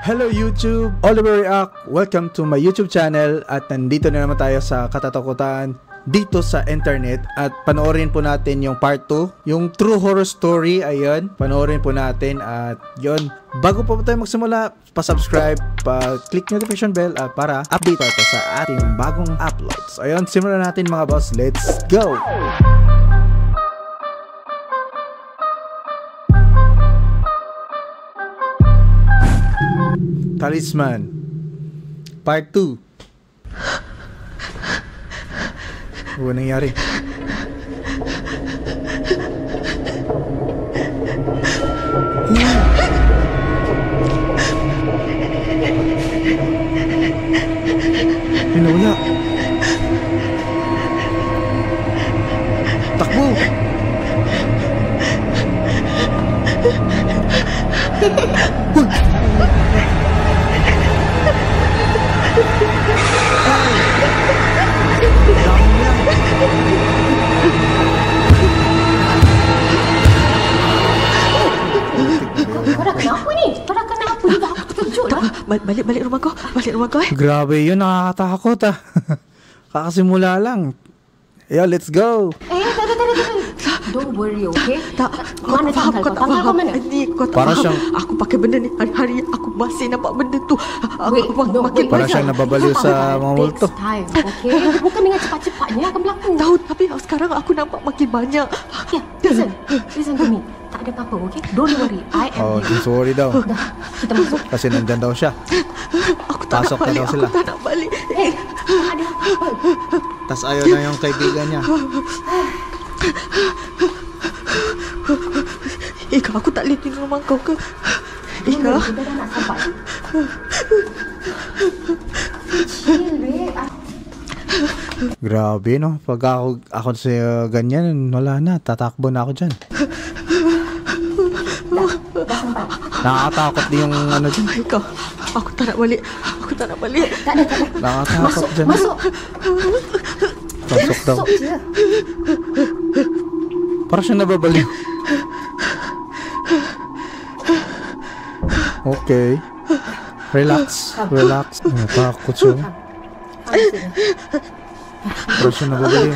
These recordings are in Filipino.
Hello YouTube! Oliver React! Welcome to my YouTube channel at nandito na naman tayo sa katatakutan dito sa internet at panoorin po natin yung part 2, yung true horror story. Ayun, panoorin po natin at yun, bago po tayo magsimula, pa-subscribe, pa-click notification bell para update tayo sa ating bagong uploads. Ayun, simulan natin mga boss, let's go! Talisman Part 2. Ano nangyari? Nawala. Takbo. Balik rumah kau. Grabe yun, nakakatakot ah. Kakasimula lang. Yeah, let's go. Tadi. Don't worry, okay? Mana Faham, tanggal kau? Tanggal kau mana? Kau tak faham. Aku pakai benda ni hari-hari. Aku masih nampak benda tu. Makin Parang siyang nababaliw sa mga multo. Time, okay? Bukan dengan cepat-cepatnya akan berlaku. Tahu, tapi sekarang aku nampak makin banyak. Listen to me. Tak ada apa-apa, okay? Don't worry, I am Oh, here. don't worry daw. Dah, kita masuk. Kasi nandyan daw siya. Aku tak Pasok nak na balik. daw sila. Aku tak nak balik. Tak ada apa-apa. Tas ayaw na yung kaibigan niya. Ika, aku tak boleh tinggal rumah kau ke? Ika. Kita dah nak sampai. Chill, babe. Grabe no, pag ako sa ganyan, wala na, tatakbo na ako dyan. Nakakatakot din yung ano dyan. Ika, aku tak nak balik. Tak ada. Nakakatakot dyan. Masuk. Pasok daw. Masuk je. Parang siya nababaliw. Okay. Relax. Natakot siya. Parang siya nababaliw.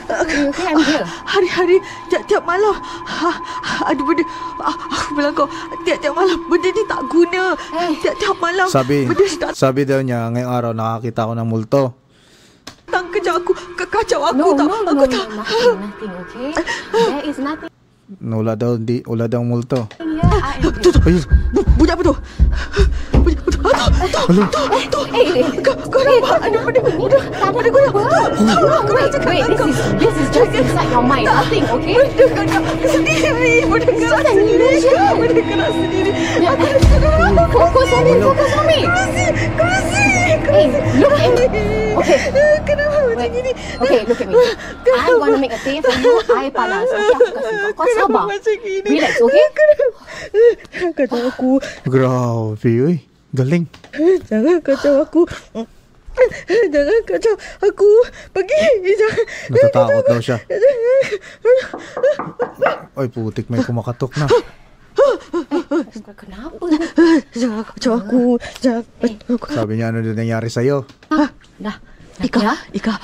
Okay, I'm here. Hari-hari, tiap-tiap malam ada benda. Aku bilang kau, tiap-tiap malam benda ni tak guna. Tiap-tiap malam benda ni tak Sabi daw niya, ngayong araw nakakita ako ng multo. datang kejap aku, kacau aku No, tak. Aku tak. nothing, okay? There is nothing Wala daw multo. here. I am here. Ayun. Bunyi apa tu? Bunyi apa tu? Kau nampak ada benda This is just inside your mind. Nothing, okay? sendiri. Benda gerak an sendiri. Fokus on me. Hey, look at me. Okay. Kenapa macam gini? Okay, look at me. I want to make a day for you. I panas. Okay, aku kasih kau. Kau sabar. Relax, okay? Kacau aku. Grabe, uy. Galing. Jangan kacau aku. Jangan kacau aku. Pergi. Jangan. Natatakot daw siya. Ay, putik, may kumakatok na. Kenapa? Jangan kacau aku. Jangan. Sabi niya, ano din nangyari sa'yo? Dah. Ika,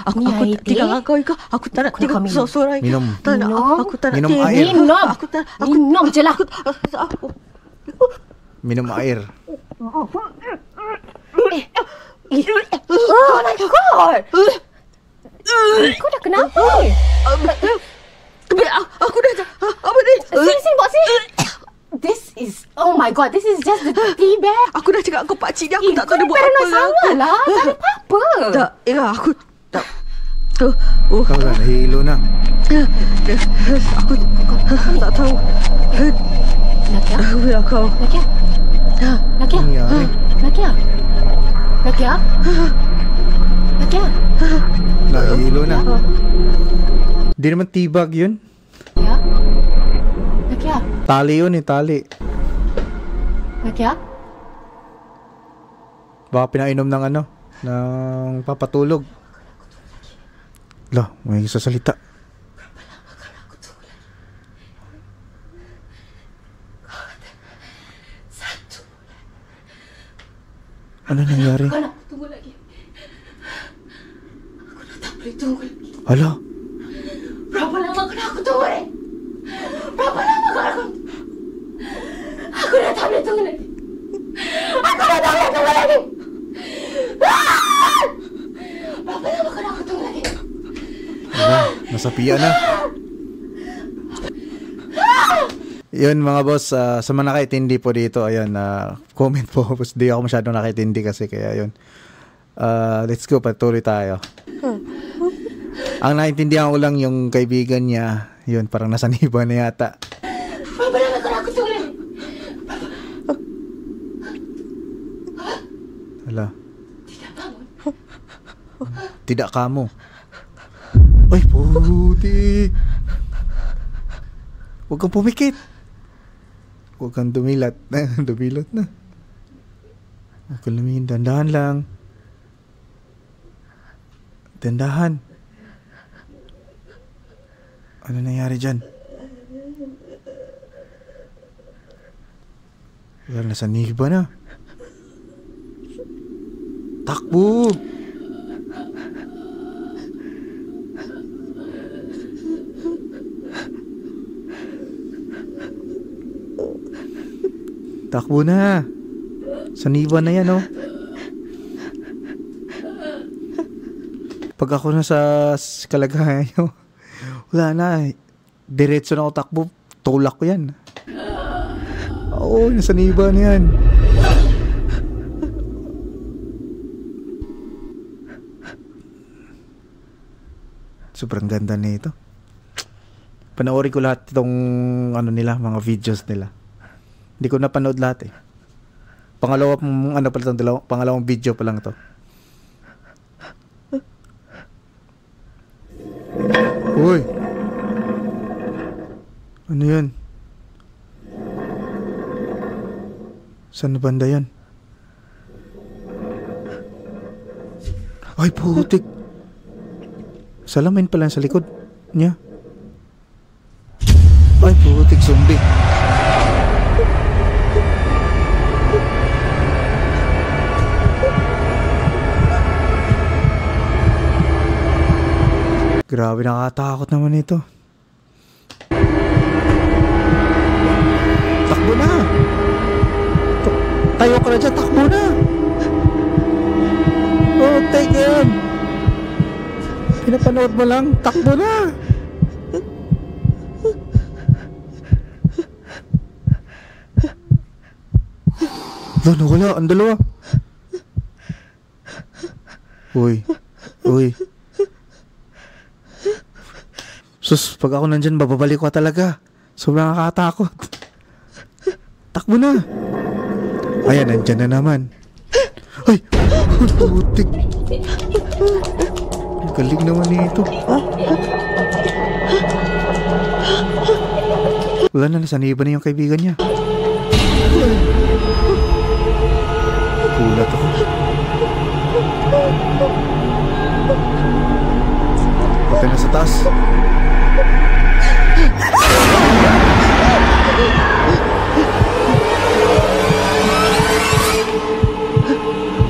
aku tinggal dengan kau, Ika. Aku tak nak tinggal seorang. Minum. Tak nak. Aku tak nak. Minum air. Minum je lah. Minum air. Oh my god. Kau dah kenapa? Aku dah. Apa ni? Sini, buat sini. This is, oh my god, this is just the tea bag. Aku dah cakap kau pakcik dia. Aku tak tahu dia buat paranoid apa. sangat lah. Tak ada apa-apa. Tak, Ika, aku tak. Ikaw na, nahihilo na. Aku tak tahu. Nakia? Aku bilang kau. Nakia? Nakia? Nangyari. Nakia? Nakia? Nakia? Nahihilo na. Di naman tibag yun. Nakia? Nakia? Tali yun eh, tali. Nakia? Baka pinainom ng ano, ng papatulog. Lah, may sasalita. Ano nangyari? Ako na, tungo lagi. Ako na tapos tungo lagi. Hala? Berapa lama kena aku tunggu ni? Berapa lama kena aku? Aku dah tak boleh tunggu lagi. Aku dah tak boleh tunggu lagi. Berapa lama kena aku tunggu lagi? Hala, nasapian na. Yun mga boss, sa mga nakaitindi po dito, ayan, comment po. Di ako masyadong nakaitindi kasi kaya yun. Let's go, patuloy tayo. Ang naintindihan ko lang yung kaibigan niya, yun, parang nasaniba na yata. Hala. Tidak kamo. Ay, putik. Huwag kang pumikit. Huwag kang dumilat. Dumilat na. Huwag kang lumihin. Dandahan lang. Dandahan. Ano nangyari dyan? Well, nasa niba na. Takbo! Takbo na. Sa niba na yan, oh. Pag ako na sa kalagayan nyo, wala na. Diretso na ako takbo. Tulak ko yan. Oo, nasa niba na yan. Sobrang ganda na ito. Panoorin ko lahat itong ano nila, mga videos nila. Hindi ko napanood lahat eh. Pangalawang video pa lang to. Uy! Ano yan? Saan na banda yan? Ay, putik! Salamin pala sa likod niya. Ay, putik, zombie. Grabe, nakakatakot naman ito. Takbo na! Tayo ka na dyan, takbo na! Oh, take it! Pinapanood mo lang, takbo na! Wala, ang dalawa. Uy, uy. Sus, pag ako nandyan, bababalik ko talaga. Sobrang nakakatakot. Takbo na. Ayan, nandyan na naman. Ay, putik. Galing naman nito. Wala na, nasaniba na yung kaibigan niya. Kulat ako. Punta na sa taas.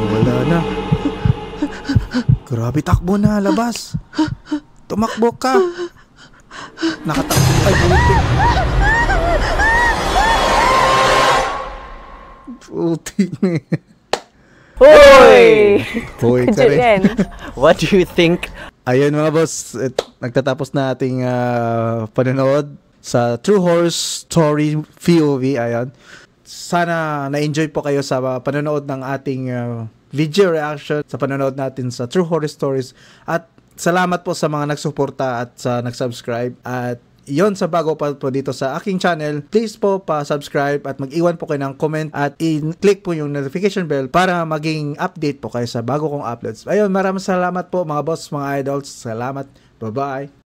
Wala na. Grabe, takbo na, labas. Tumakbo ka. Nakatakbo ka, buti. Puti na. Hoy! Hoy ka rin. What do you think? Ayun mga boss, nagtatapos na ating panonood sa True Horror Story POV. Ayun. Sana na-enjoy po kayo sa panonood ng ating video reaction sa panonood natin sa True Horror Stories. At salamat po sa mga nagsuporta at sa nag-subscribe. At yon, sa bago pa po dito sa aking channel, please po pa-subscribe at mag-iwan po kayo ng comment at i-click po yung notification bell para maging update po kayo sa bago kong uploads. Ayun, maraming salamat po mga boss, mga idols. Salamat. Bye-bye.